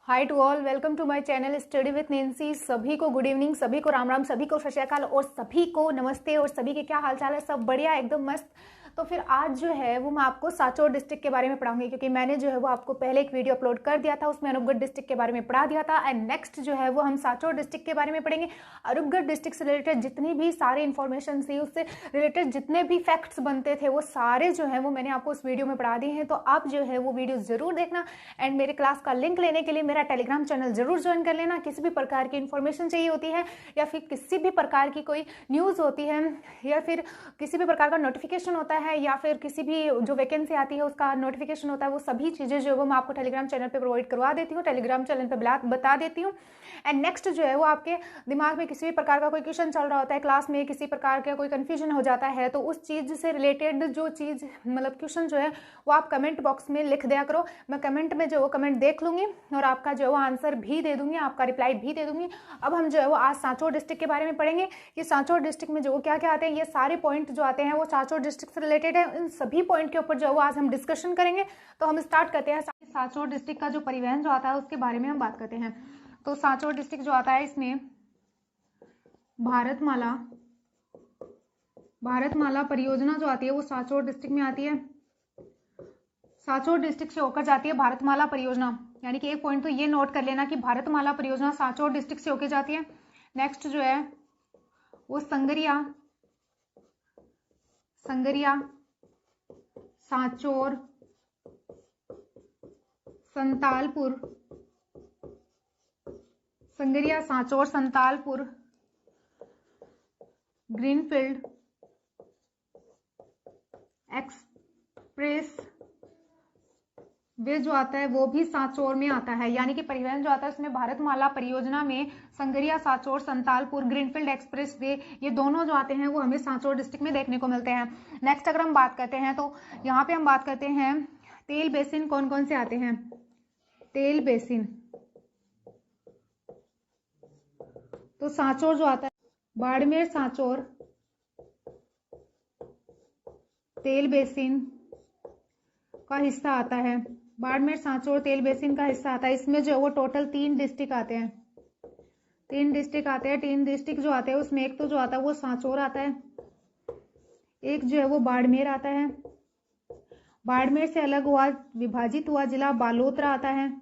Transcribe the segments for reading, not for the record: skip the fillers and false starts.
Hi to all, welcome to my channel study with Nancy. सभी को good evening, सभी को राम राम, सभी को सत श्री अकाल और सभी को नमस्ते। और सभी के क्या हाल चाल है? सब बढ़िया, एकदम मस्त। तो फिर आज जो है वो मैं आपको सांचौर डिस्ट्रिक्ट के बारे में पढ़ाऊंगी, क्योंकि मैंने जो है वो आपको पहले एक वीडियो अपलोड कर दिया था, उसमें अनूपगढ़ डिस्ट्रिक्ट के बारे में पढ़ा दिया था। एंड नेक्स्ट जो है वो हम सांचौर डिस्ट्रिक्ट के बारे में पढ़ेंगे। अनूपगढ़ डिस्ट्रिक्ट से रिलेटेड जितनी भी सारी इन्फॉर्मेशन थी, उससे रिलेटेड जितने भी फैक्ट्स बनते थे, वो सारे जो है वो मैंने आपको उस वीडियो में पढ़ा दिए हैं। तो आप जो है वो वीडियो जरूर देखना। एंड मेरे क्लास का लिंक लेने के लिए मेरा टेलीग्राम चैनल जरूर ज्वाइन कर लेना। किसी भी प्रकार की इन्फॉर्मेशन चाहिए होती है, या फिर किसी भी प्रकार की कोई न्यूज़ होती है, या फिर किसी भी प्रकार का नोटिफिकेशन होता है, या फिर किसी भी जो वैकेंसी आती है उसका नोटिफिकेशन होता है, वो सभी चीज़ें जो है वो मैं आपको टेलीग्राम चैनल पे प्रोवाइड करवा देती हूँ, टेलीग्राम चैनल पे बता देती हूँ। एंड नेक्स्ट जो है वो आपके दिमाग में किसी भी प्रकार का कोई क्वेश्चन चल रहा होता है, क्लास में किसी प्रकार का कोई कन्फ्यूजन हो जाता है, तो उस चीज़ से रिलेटेड जो चीज़ मतलब क्वेश्चन जो है वो आप कमेंट बॉक्स में लिख दिया करो। मैं कमेंट में जो वो कमेंट देख लूँगी और आपका जो है वो आंसर भी दे दूँगी, आपका रिप्लाई भी दे दूँगी। अब हम जो है वो आज सांचौर डिस्ट्रिक्ट के बारे में पढ़ेंगे कि सांचौर डिस्ट्रिक्ट में जो क्या क्या आते हैं। ये सारे पॉइंट जो आते हैं वो सांचौर डिस्ट्रिक्ट से रिलेटेड है। इन सभी पॉइंट के ऊपर जो है वो आज हम डिस्कशन करेंगे। तो हम स्टार्ट करते हैं। सांचौर डिस्ट्रिक्ट का जो परिवहन जो आता है उसके बारे में हम बात करते हैं। तो सांचौर डिस्ट्रिक्ट जो आता है, इसमें भारतमाला परियोजना जो आती है वो सांचौर डिस्ट्रिक्ट में आती है। सांचौर डिस्ट्रिक्ट से होकर जाती है भारतमाला परियोजना, यानी कि एक पॉइंट तो ये नोट कर लेना कि भारतमाला परियोजना सांचौर डिस्ट्रिक्ट से होकर जाती है। नेक्स्ट जो है वो Sangaria Sanchore Santalpur greenfield express way जो आता है वो भी सांचौर में आता है। यानी कि परिवहन जो आता है उसमें भारतमाला परियोजना में Sangaria Sanchore Santalpur greenfield express way, ये दोनों जो आते हैं वो हमें सांचौर डिस्ट्रिक्ट में देखने को मिलते हैं। नेक्स्ट अगर हम बात करते हैं तो यहाँ पे हम बात करते हैं तेल बेसिन कौन कौन से आते हैं। तेल बेसिन तो सांचौर जो आता है, बाड़मेर सांचौर तेल बेसिन का हिस्सा आता है। बाड़मेर सांचौर तेल बेसिन का हिस्सा आता है। इसमें जो है वो टोटल 3 डिस्ट्रिक्ट आते हैं। 3 डिस्ट्रिक्ट जो आते हैं उसमें एक तो जो आता है वो सांचौर आता है, एक जो है वो बाड़मेर आता है। बाड़मेर से अलग हुआ विभाजित हुआ जिला बालोतरा आता है।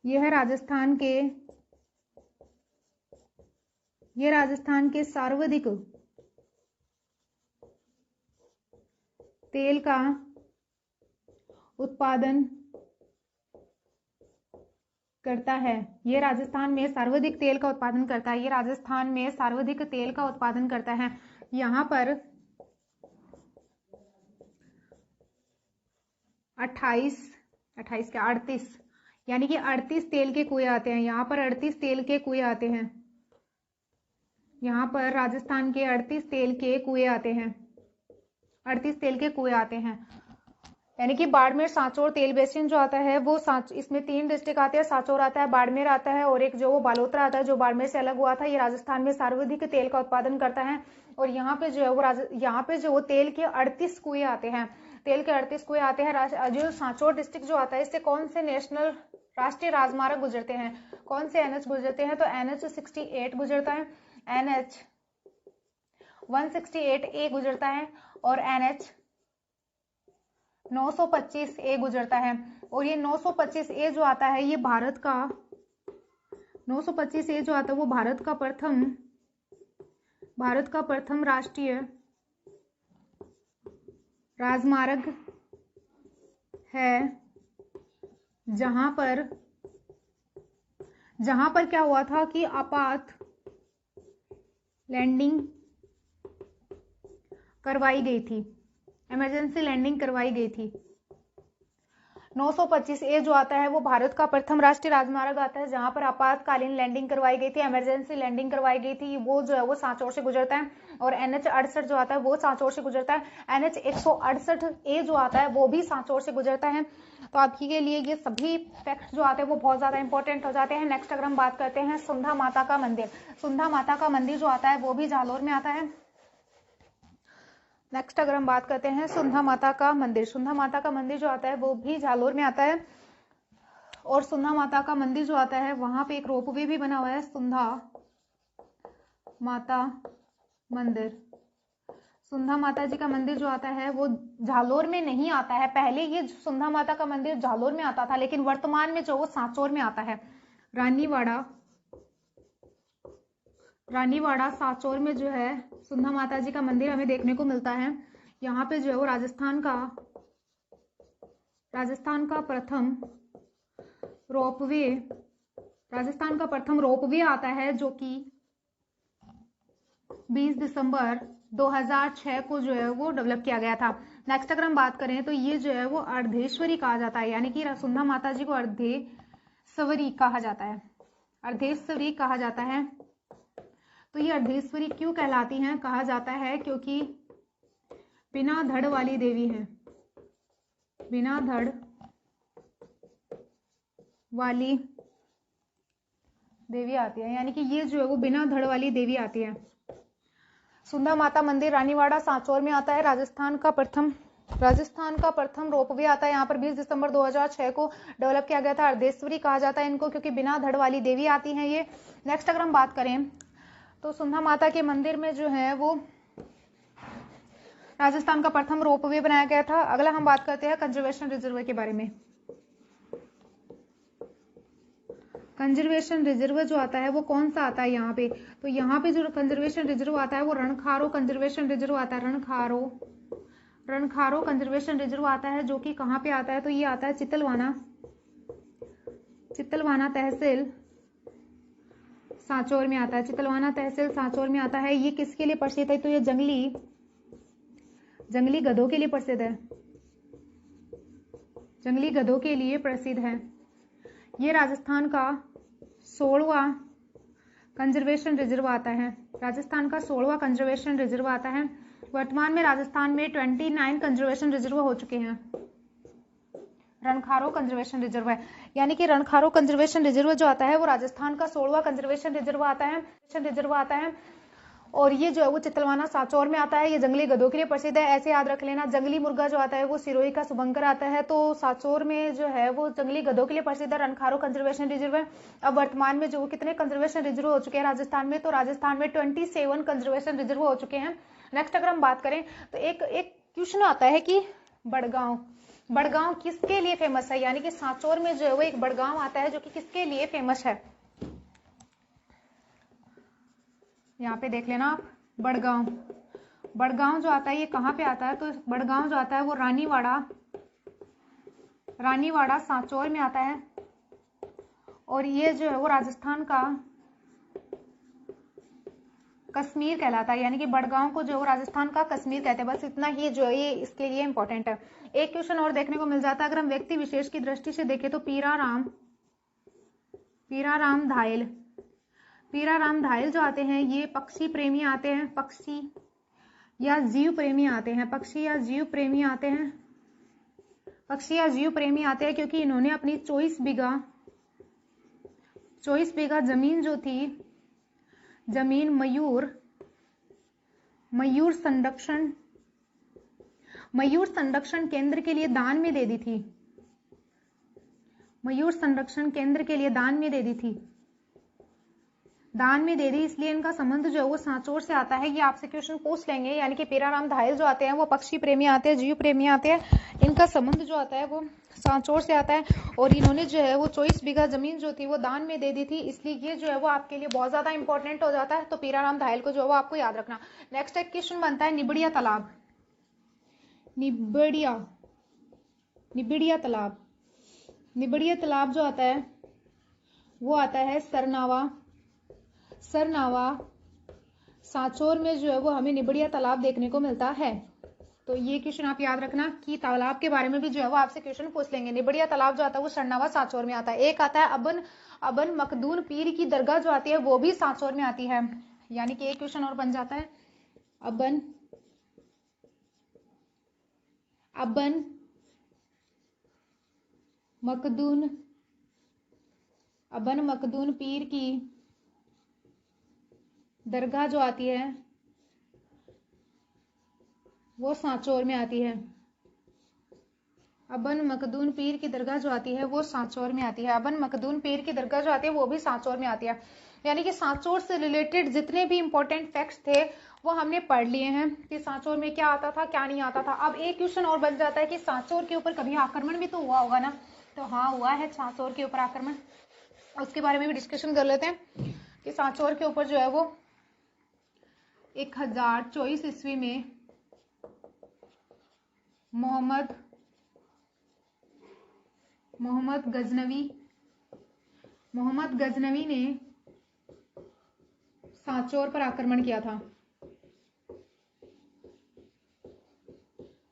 यह राजस्थान के सर्वाधिक तेल का उत्पादन करता है। ये राजस्थान में सर्वाधिक तेल का उत्पादन करता है। यहाँ पर 38 यानी कि 38 तेल के कुएं आते हैं। यहाँ पर 38 तेल के कुएं आते हैं। यहाँ पर राजस्थान के 38 तेल के कुएं आते हैं। 38 तेल के कुएं आते हैं। यानी कि बाड़मेर सांचौर तेल बेसिन जो आता है वो इसमें 3 डिस्ट्रिक्ट आते हैं। सांचौर आता है, बाड़मेर आता है और एक जो वो बालोतरा आता है जो बाड़मेर से अलग हुआ था। ये राजस्थान में सर्वाधिक तेल का उत्पादन करता है। और यहाँ पे जो है वो तेल के 38 कुएं आते हैं। जो सांचौर डिस्ट्रिक्ट जो आता है, इससे कौन से नेशनल राष्ट्रीय राजमार्ग गुजरते हैं, कौन से NH गुजरते हैं? तो NH 68 गुजरता है, NH 168A गुजरता है और NH 925A गुजरता है। और ये 925A जो आता है, ये 925A जो आता है वो भारत का प्रथम राष्ट्रीय राजमार्ग है, जहां पर क्या हुआ था कि आपात लैंडिंग करवाई गई थी, इमरजेंसी लैंडिंग करवाई गई थी। 925A जो आता है वो भारत का प्रथम राष्ट्रीय राजमार्ग आता है, जहां पर आपातकालीन लैंडिंग करवाई गई थी, इमरजेंसी लैंडिंग करवाई गई थी। वो जो है वो सांचौर से गुजरता है। और NH 68 जो आता है वो सांचौर से गुजरता है। NH 168A जो आता है वो भी सांचौर से गुजरता है। तो आपके के लिए ये सभी फैक्ट्स जो आते हैं वो बहुत ज्यादा इंपॉर्टेंट हो जाते हैं। नेक्स्ट अगर हम बात करते हैं सुंधा माता का मंदिर। सुंधा माता का मंदिर जो आता है वो भी जालोर में आता है। नेक्स्ट अगर हम बात करते हैं सुंधा माता का मंदिर। सुंधा माता का मंदिर जो आता है वो भी जालोर में आता है। और सुंधा माता का मंदिर जो आता है वहां पे एक रोपवे भी बना हुआ है, सुंधा माता मंदिर। सुंधा माता जी का मंदिर जो आता है वो जालोर में नहीं आता है। पहले ये सुंधा माता का मंदिर जालोर में आता था, लेकिन वर्तमान में जो वो सांचौर में आता है। रानीवाड़ा सांचौर में जो है सुंधा माता जी का मंदिर हमें देखने को मिलता है। यहाँ पे जो है वो राजस्थान का प्रथम रोपवे आता है, जो कि 20 दिसंबर 2006 को जो है वो डेवलप किया गया था। नेक्स्ट अगर हम बात करें तो ये जो है वो अर्धेश्वरी कहा जाता है, यानी कि सुंधा माता जी को अर्धेश्वरी कहा जाता है। अर्धेश्वरी कहा जाता है। तो ये अर्धेश्वरी क्यों कहलाती हैं? कहा जाता है क्योंकि बिना धड़ वाली देवी है, बिना धड़ वाली देवी आती है, यानी कि ये जो है वो बिना धड़ वाली देवी आती है। सुंधा माता मंदिर रानीवाड़ा सांचौर में आता है। राजस्थान का प्रथम रोपवे आता है यहाँ पर 20 दिसंबर 2006 को डेवलप किया गया था। अर्धेश्वरी कहा जाता है इनको क्योंकि बिना धड़ वाली देवी आती हैं ये। नेक्स्ट अगर हम बात करें तो सुंधा माता के मंदिर में जो है वो राजस्थान का प्रथम रोपवे बनाया गया था। अगला हम बात करते हैं कंजर्वेशन रिजर्व के बारे में। कंजर्वेशन रिजर्व जो आता है वो कौन सा आता है यहाँ पे? तो यहाँ पे जो कंजर्वेशन रिजर्व आता है वो रणखारो कंजर्वेशन रिजर्व आता है। रणखारो कंजर्वेशन रिजर्व आता है, जो कि कहाँ पे आता है? तो ये आता है चित्तलवाना तहसील सांचौर में आता है। चित्तलवाना तहसील सांचौर में आता है। ये किसके लिए प्रसिद्ध है? तो ये जंगली गधों के लिए प्रसिद्ध है। जंगली गधों के लिए प्रसिद्ध है। ये राजस्थान का 16वां कंजर्वेशन रिजर्व आता है। राजस्थान का 16वां कंजर्वेशन रिजर्व आता है। वर्तमान में राजस्थान में 29 कंजर्वेशन रिजर्व हो चुके हैं। रणखारो कंजर्वेशन रिजर्व है, यानी कि रणखारो कंजर्वेशन रिजर्व जो आता है वो राजस्थान का 16वां कंजर्वेशन रिजर्व आता है। और ये जो है वो चित्तलवाना सांचौर में आता है। ये जंगली गधों के लिए प्रसिद्ध है, ऐसे याद रख लेना। जंगली मुर्गा जो आता है वो सिरोही का शुभंकर आता है। तो सांचौर में जो है वो जंगली गधों के लिए प्रसिद्ध है। रणखारो कंजर्वेशन रिजर्व है। अब वर्तमान में जो कितने कंजर्वेशन रिजर्व हो चुके हैं राजस्थान में? तो राजस्थान में 27 कंजर्वेशन रिजर्व हो चुके हैं। नेक्स्ट अगर हम बात करें तो एक क्वेश्चन आता है कि बड़गांव किसके लिए फेमस है? यानी कि सांचौर में जो है वो एक बड़गांव आता है जो कि किसके लिए फेमस है? यहाँ पे देख लेना आप। बड़गांव जो आता है ये कहाँ पे आता है? तो बड़गांव जो आता है वो रानीवाड़ा सांचौर में आता है। और ये जो है वो राजस्थान का कश्मीर कहलाता है, यानी कि बड़गांव को जो है वो राजस्थान का कश्मीर कहते हैं। बस इतना ही जो है ये इसके लिए इंपॉर्टेंट है। एक क्वेश्चन और देखने को मिल जाता है अगर हम व्यक्ति विशेष की दृष्टि से देखें तो पीराराम धायल जो आते हैं ये पक्षी प्रेमी आते हैं। पक्षी या जीव प्रेमी आते हैं क्योंकि इन्होंने अपनी 24 बीघा जमीन जो थी, जमीन मयूर संरक्षण केंद्र के लिए दान में दे दी थी। इसलिए इनका संबंध जो है वो सांचौर से आता है। ये आपसे क्वेश्चन पूछ लेंगे, यानी कि पीराराम धायल जो आते हैं वो पक्षी प्रेमी आते हैं, जीव प्रेमी आते हैं। इनका संबंध जो आता है वो सांचौर से आता है। और इन्होंने जो है वो 24 बीघा जमीन जो थी वो दान में दे दी थी, इसलिए ये जो है वो आपके लिए बहुत ज्यादा इंपॉर्टेंट हो जाता है। तो पीराराम धायल को जो है वो आपको याद रखना। नेक्स्ट एक क्वेश्चन बनता है निबड़िया तालाब। निबड़िया तालाब जो आता है वो आता है सरनावा सांचौर में जो है वो हमें निबड़िया तालाब देखने को मिलता है। तो ये क्वेश्चन आप याद रखना कि तालाब के बारे में भी जो है वो आपसे क्वेश्चन पूछ लेंगे। निबड़िया तालाब जो आता है वो सरनावा सांचौर में आता है। एक आता है अबन मखदून पीर की दरगाह जो आती है वो भी सांचौर में आती है, यानी कि एक क्वेश्चन और बन जाता है। अबन मखदून पीर की दरगाह जो आती है वो सांचौर में आती है। अबन मखदूम पीर की दरगाह जो आती है वो सांचौर में आती है। अबन मखदूम पीर की दरगाह जो आती है वो भी सांचौर में आती है। यानी कि सांचौर से रिलेटेड जितने भी इंपॉर्टेंट फैक्ट्स थे वो हमने पढ़ लिए हैं कि सांचौर में क्या आता था क्या नहीं आता था। अब एक क्वेश्चन और बन जाता है कि सांचौर के ऊपर कभी आक्रमण भी तो हुआ होगा ना। तो हाँ, हुआ है सांचौर के ऊपर आक्रमण, उसके बारे में भी डिस्कशन कर लेते हैं कि सांचौर के ऊपर जो है वो 1024 ईस्वी में मोहम्मद गजनवी ने सांचौर पर आक्रमण किया था।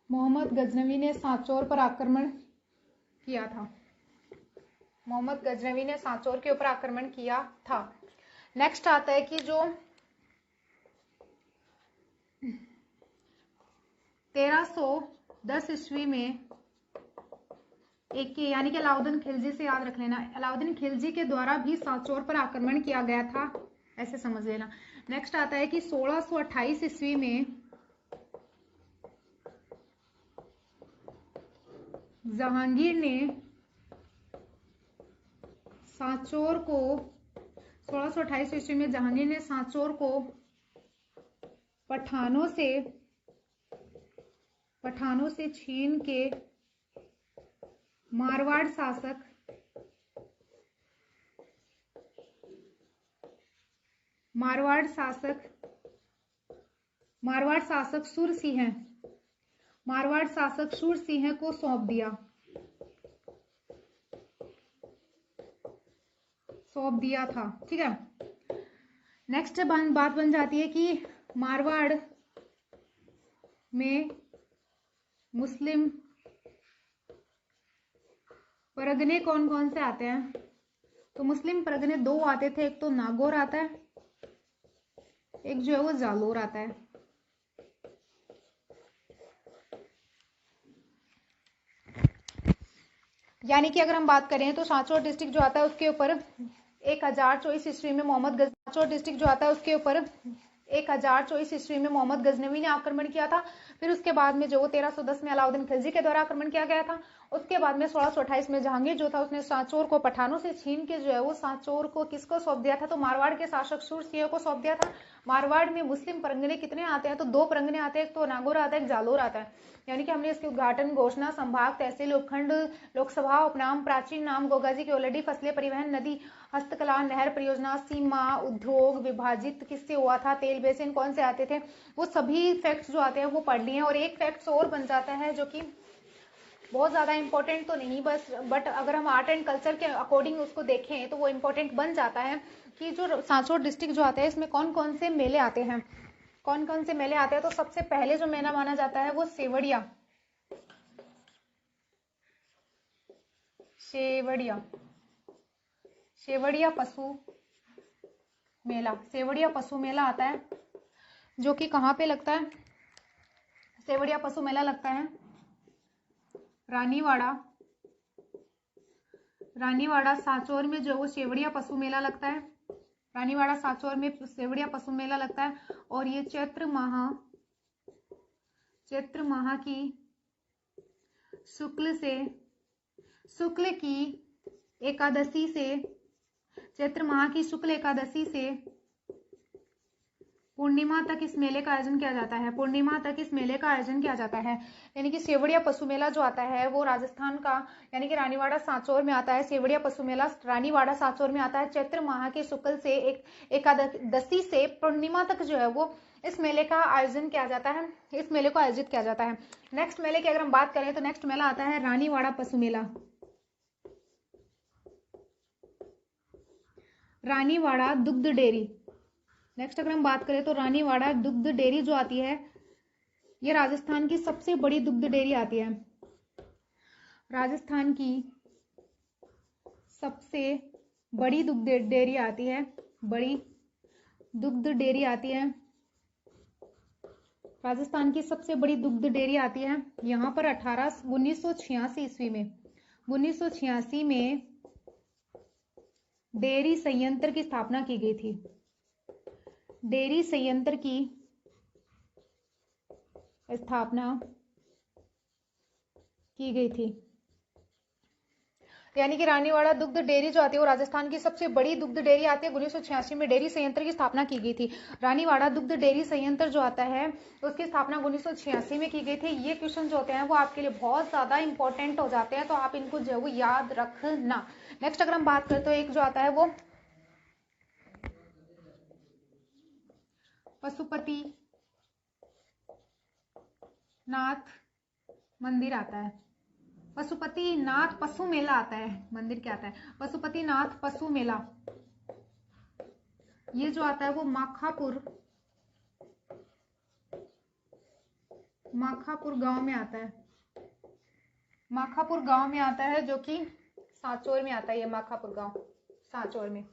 मोहम्मद गजनवी ने सांचौर पर आक्रमण किया था। मोहम्मद गजनवी ने सांचौर के ऊपर आक्रमण किया था। नेक्स्ट आता है कि जो 1310 ईस्वी में एक यानी कि अलाउद्दीन खिलजी से याद रख लेना, अलाउद्दीन खिलजी के द्वारा भी सांचौर पर आक्रमण किया गया था, ऐसे समझ लेना। नेक्स्ट आता है कि 1628 ईस्वी में जहांगीर ने सांचौर को 1628 ईस्वी में जहांगीर ने सांचौर को पठानों से छीन के मारवाड़ शासक सुरसिंह को सौंप दिया था। ठीक है। नेक्स्ट बात बन जाती है कि मारवाड़ में मुस्लिम परगने कौन कौन से आते हैं? तो मुस्लिम परगने दो आते थे, एक तो नागौर आता है, एक जो है वो जालोर आता है। यानी कि अगर हम बात करें तो सांचौर डिस्ट्रिक्ट जो आता है उसके ऊपर 1024 ईस्वी में मोहम्मद गजनवी ने आक्रमण किया था। फिर उसके बाद में जो 1310 में अलाउद्दीन खिलजी के द्वारा आक्रमण किया गया था। उसके बाद में 1628 में जहांगीर जो था उसने सांचौर को पठानों से छीन के जो है वो सांचौर को किसको सौंप दिया था? तो मारवाड़ के शासक सुरसिंह को सौंप दिया था। मारवाड़ में मुस्लिम परगने कितने आते हैं? तो दो परगने आते हैं, एक तो नागौर आता है, एक जालोर आता है। यानी कि हमने इसके उद्घाटन, घोषणा, संभाग, तहसील, उपखंड, लोकसभा, उपनाम, प्राचीन नाम, गोगाजी की ओलडी, फसलें, परिवहन, नदी, हस्तकला, नहर परियोजना, सीमा, उद्योग, विभाजित किससे हुआ था, तेल बेसिन कौन से आते थे, वो सभी फैक्ट्स जो आते हैं वो पढ़ लिए हैं। और एक फैक्ट्स और बन जाता है जो कि बहुत ज्यादा इंपॉर्टेंट तो नहीं बट अगर हम आर्ट एंड कल्चर के अकॉर्डिंग उसको देखें तो वो इंपॉर्टेंट बन जाता है कि जो सांचौर डिस्ट्रिक्ट जो आता है इसमें कौन कौन से मेले आते हैं। तो सबसे पहले जो मेला माना जाता है वो सेवड़िया पशु मेला आता है, जो कि कहाँ पे लगता है? सेवड़िया पशु मेला लगता है रानीवाड़ा सांचौर में जो वो सेवड़िया पशु मेला लगता है। रानीवाड़ा सांचौर में सेवड़िया पशु मेला लगता है। और ये चैत्र माह की शुक्ल एकादशी से पूर्णिमा तक इस मेले का आयोजन किया जाता है। यानी कि सेवड़िया पशु मेला जो आता है वो राजस्थान का यानी कि रानीवाड़ा सांचौर में आता है। सेवड़िया पशु मेला रानीवाड़ा सांचौर में आता है। चैत्र माह के शुक्ल से एकादशी से पूर्णिमा तक जो है वो इस मेले का आयोजन किया जाता है, इस मेले को आयोजित किया जाता है। नेक्स्ट मेले की अगर हम बात करें तो नेक्स्ट मेला आता है रानीवाड़ा पशु मेला। रानीवाड़ा दुग्ध डेयरी। नेक्स्ट अगर हम बात करें तो रानीवाड़ा दुग्ध डेयरी जो आती है ये राजस्थान की सबसे बड़ी दुग्ध डेयरी आती है। राजस्थान की सबसे बड़ी दुग्ध डेयरी आती है। राजस्थान की सबसे बड़ी दुग्ध डेयरी आती है। यहाँ पर 1986 में डेयरी संयंत्र की स्थापना की गई थी। डेयरी संयंत्र की स्थापना की गई थी। यानी कि रानीवाड़ा दुग्ध डेयरी जो आती है वो राजस्थान की सबसे बड़ी दुग्ध डेयरी आती है। 1986 में डेयरी संयंत्र की स्थापना की गई थी। रानीवाड़ा दुग्ध डेयरी संयंत्र जो आता है उसकी स्थापना 1986 में की गई थी। ये क्वेश्चन जो होते हैं वो आपके लिए बहुत ज्यादा इंपॉर्टेंट हो जाते हैं, तो आप इनको जो है वो याद रखना। नेक्स्ट अगर हम बात करें तो एक जो आता है वो पशुपति नाथ मंदिर आता है। पशुपति नाथ पशु मेला आता है, मंदिर क्या आता है, पशुपति नाथ पशु मेला। ये जो आता है वो माखापुर गांव में आता है। माखापुर गांव में आता है, जो कि सांचौर में आता है। ये माखापुर गांव सांचौर में।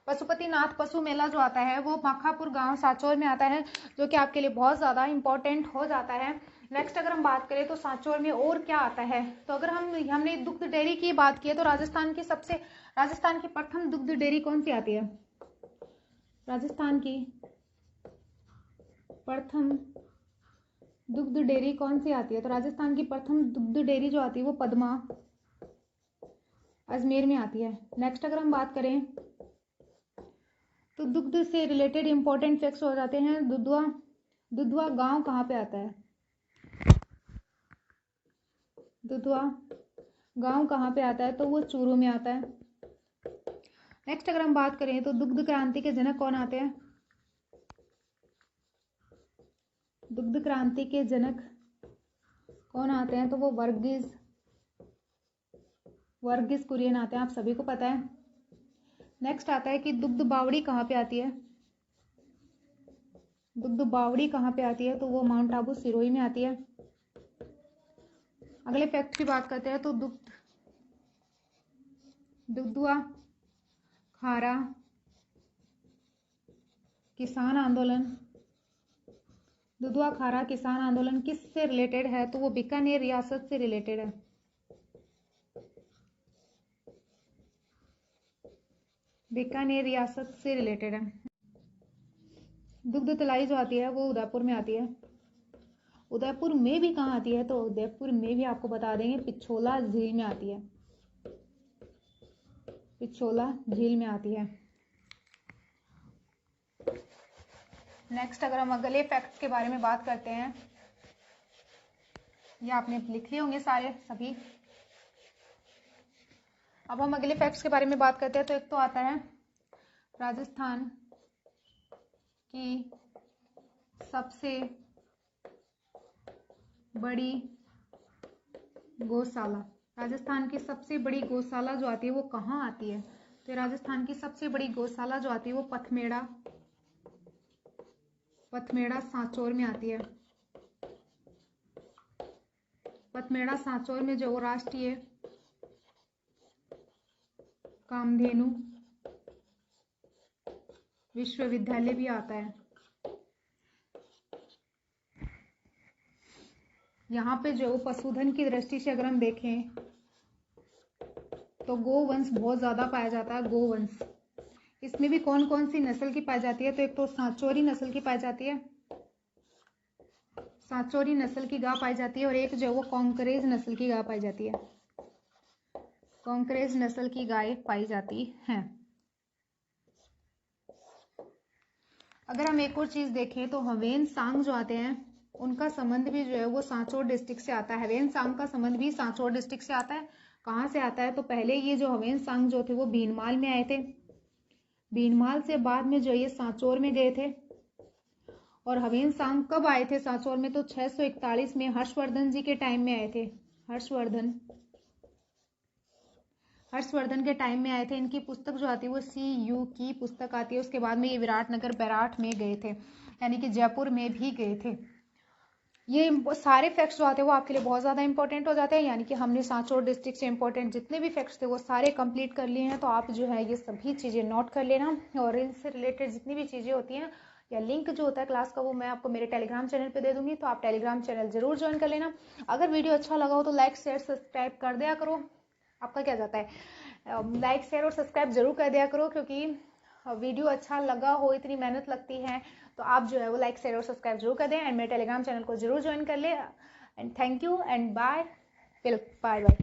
पशुपति नाथ पशु मेला जो आता है वो माखापुर गांव सांचौर में आता है, जो कि आपके लिए बहुत ज्यादा इंपॉर्टेंट हो जाता है। नेक्स्ट अगर हम बात करें तो सांचौर में और क्या आता है, तो अगर हमने दुग्ध डेयरी की बात की है तो राजस्थान की प्रथम दुग्ध डेयरी कौन सी आती है? राजस्थान की प्रथम दुग्ध डेयरी कौन सी आती है? तो राजस्थान की प्रथम दुग्ध डेयरी जो आती है वो पद्मा अजमेर में आती है। नेक्स्ट अगर हम बात करें तो दुग्ध से रिलेटेड इंपॉर्टेंट फैक्ट्स हो जाते हैं। दुधवा गांव कहाँ पे आता है? दुधवा गांव कहाँ पे आता है? तो वो चूरू में आता है। नेक्स्ट अगर हम बात करें तो दुग्ध क्रांति के जनक कौन आते हैं? दुग्ध क्रांति के जनक कौन आते हैं? तो वो वर्गीज कुरियन आते हैं, आप सभी को पता है। नेक्स्ट आता है कि दुग्ध बावड़ी कहाँ पे आती है? दुग्ध बावड़ी कहाँ पे आती है? तो वो माउंट आबू सिरोही में आती है। अगले फैक्ट की बात करते हैं तो दुधवा खारा किसान आंदोलन किससे रिलेटेड है? तो वो बीकानेर रियासत से रिलेटेड है। बीकानेर रियासत से रिलेटेड है। दुग्ध तलाई जो आती है वो उदयपुर में आती है। उदयपुर में भी कहाँ आती है? तो उदयपुर में भी आपको बता देंगे पिछोला झील में आती है। पिछोला झील में आती है। नेक्स्ट अगर हम अगले फैक्ट्स के बारे में बात करते हैं, ये आपने लिख लिए होंगे सारे सभी। अब हम अगले फैक्ट्स के बारे में बात करते हैं तो एक तो आता है राजस्थान की सबसे बड़ी गौशाला। राजस्थान की सबसे बड़ी गौशाला जो आती है वो कहाँ आती है? तो राजस्थान की सबसे बड़ी गौशाला जो आती है वो पथमेड़ा सांचौर में आती है। पथमेड़ा सांचौर में जो राष्ट्रीय कामधेनु विश्वविद्यालय भी आता है। यहाँ पे जो पशुधन की दृष्टि से अगर हम देखें तो गोवंश बहुत ज्यादा पाया जाता है। गोवंश इसमें भी कौन कौन सी नस्ल की पाई जाती है? तो एक तो सांचौरी नस्ल की पाई जाती है, सांचौरी नस्ल की गाय पाई जाती है, और एक जो वो कॉन्करेज नस्ल की गाय पाई जाती है। कॉन्करेज नस्ल की गाय पाई जाती है। अगर हम एक और चीज देखें तो हवेन सांग जो आते हैं उनका संबंध भी जो है वो सांचौर डिस्ट्रिक्ट से आता है। हवेन सांग का संबंध भी सांचौर डिस्ट्रिक्ट से आता है। कहाँ से आता है? तो पहले ये जो हवेन सांग जो थे वो भीनमाल में आए थे। भीनमाल से बाद में जो ये सांचौर में गए थे। और हवेन सांग कब आए थे सांचौर में? तो 641 में हर्षवर्धन जी के टाइम में आए थे। हर्षवर्धन के टाइम में आए थे। इनकी पुस्तक जो आती है वो CU की पुस्तक आती है। उसके बाद में ये विराटनगर बैराठ में गए थे, यानी कि जयपुर में भी गए थे। ये सारे फैक्ट्स जो आते हैं वो आपके लिए बहुत ज़्यादा इंपॉर्टेंट हो जाते हैं, यानी कि हमने सांचौर डिस्ट्रिक्ट से इंपॉर्टेंट जितने भी फैक्ट्स थे वो सारे कंप्लीट कर लिए हैं। तो आप जो है ये सभी चीज़ें नोट कर लेना, और इनसे रिलेटेड जितनी भी चीज़ें होती हैं या लिंक जो होता है क्लास का वो मैं आपको मेरे टेलीग्राम चैनल पे दे दूंगी, तो आप टेलीग्राम चैनल जरूर ज्वाइन कर लेना। अगर वीडियो अच्छा लगा हो तो लाइक शेयर सब्सक्राइब कर दिया करो। आपका क्या जाता है, लाइक शेयर और सब्सक्राइब जरूर कर दिया करो, क्योंकि वीडियो अच्छा लगा हो, इतनी मेहनत लगती है, तो आप जो है वो लाइक शेयर और सब्सक्राइब जरूर कर दें, एंड मेरे टेलीग्राम चैनल को जरूर ज्वाइन कर ले। And thank you and bye bye.